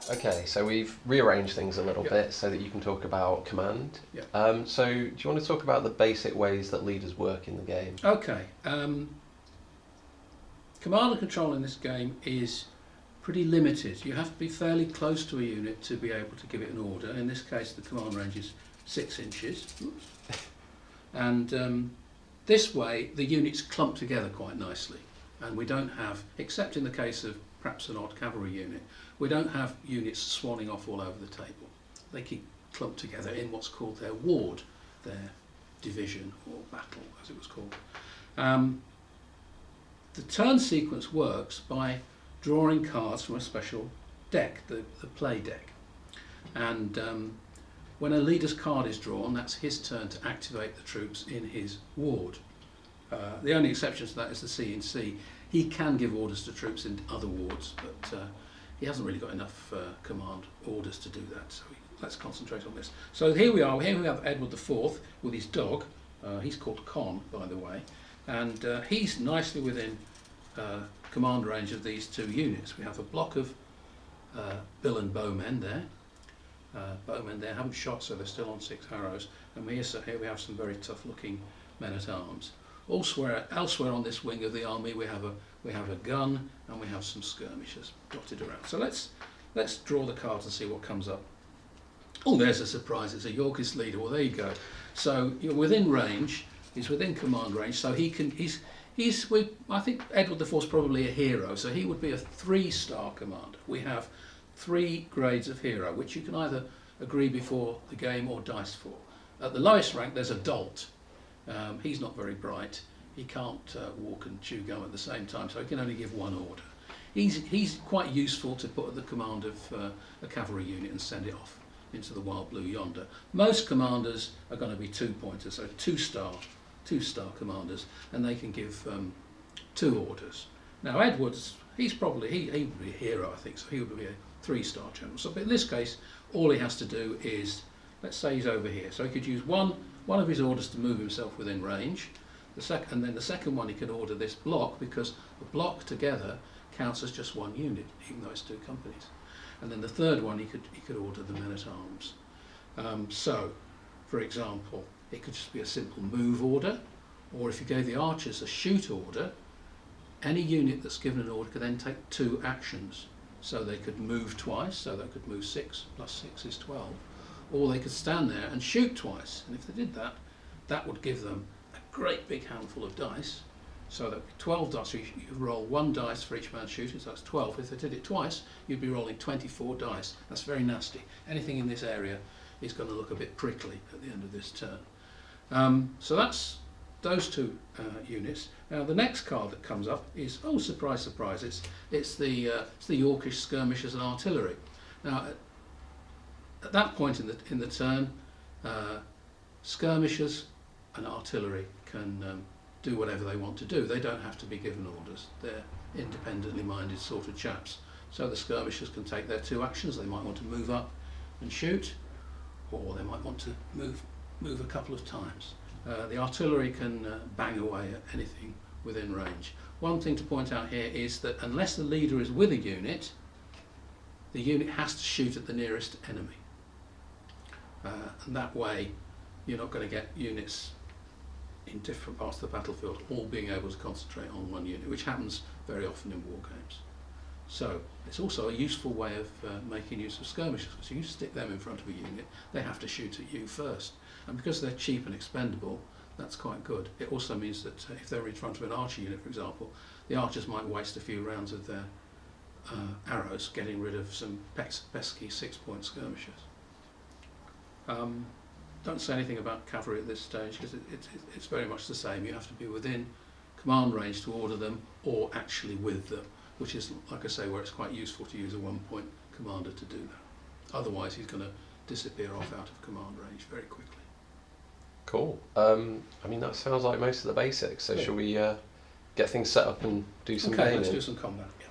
Okay, so we've rearranged things a little Yep. bit so that you can talk about command. Yep. So do you want to talk about the basic ways that leaders work in the game? Okay. Command and control in this game is pretty limited. You have to be fairly close to a unit to be able to give it an order. In this case, the command range is 6 inches. Oops. And this way, the units clump together quite nicely. And we don't have, except in the case of perhaps an odd cavalry unit, we don't have units swanning off all over the table. They keep clumped together in what's called their ward, their division or battle, as it was called. The turn sequence works by drawing cards from a special deck, the play deck. And when a leader's card is drawn, that's his turn to activate the troops in his ward. The only exception to that is the C&C. He can give orders to troops in other wards, but he hasn't really got enough command orders to do that, so let's concentrate on this. So here we are, here we have Edward IV with his dog. He's called Con, by the way, and he's nicely within command range of these two units. We have a block of bill and bowmen there. Bowmen there haven't shot, so they're still on 6 arrows, and here we have some very tough looking men-at-arms. Elsewhere on this wing of the army we have a gun and we have some skirmishers dotted around. So let's draw the cards and see what comes up. Oh, there's a surprise, it's a Yorkist leader. Well, there you go. So you're within range, he's within command range, so I think Edward IV is probably a hero, so he would be a 3-star commander. We have 3 grades of hero, which you can either agree before the game or dice for. At the lowest rank there's a dolt. He's not very bright. He can't walk and chew gum at the same time, so he can only give 1 order. He's quite useful to put at the command of a cavalry unit and send it off into the wild blue yonder. Most commanders are going to be 2-pointers, so 2-star commanders, and they can give 2 orders. Now Edward's, he would be a hero, I think, so he would be a 3-star general. So, but in this case, all he has to do is, let's say he's over here, so he could use one of his orders to move himself within range, and then the second one he can order this block, because a block together counts as just 1 unit, even though it's 2 companies. And then the third one he could order the men-at-arms. So, for example, it could just be a simple move order, or if you gave the archers a shoot order, any unit that's given an order could then take 2 actions. So they could move twice, so they could move 6, plus 6 is 12. Or they could stand there and shoot twice, and if they did that, that would give them a great big handful of dice. So that would be 12 dice, so you roll 1 dice for each man shooting, so that's 12. If they did it twice, you'd be rolling 24 dice. That's very nasty. Anything in this area is going to look a bit prickly at the end of this turn. So that's those 2 units. Now the next card that comes up is, oh surprise, surprise, it's the Yorkish skirmishers and artillery. Now at that point in the turn, skirmishers and artillery can do whatever they want to do. They don't have to be given orders. They're independently minded sort of chaps. So the skirmishers can take their 2 actions. They might want to move up and shoot, or they might want to move a couple of times. The artillery can bang away at anything within range. One thing to point out here is that unless the leader is with a unit, the unit has to shoot at the nearest enemy. And that way you're not going to get units in different parts of the battlefield all being able to concentrate on 1 unit, which happens very often in war games. So it's also a useful way of making use of skirmishers, because you stick them in front of a unit, they have to shoot at you first, and because they're cheap and expendable, that's quite good. It also means that if they're in front of an archer unit, for example, the archers might waste a few rounds of their arrows getting rid of some pesky 6-point skirmishers. Don't say anything about cavalry at this stage, because it's very much the same. You have to be within command range to order them, or actually with them, which is, like I say, where it's quite useful to use a 1-point commander to do that. Otherwise he's going to disappear off out of command range very quickly. Cool. I mean, that sounds like most of the basics, so shall we get things set up and do some gaming? Okay, let's do some combat. Yeah.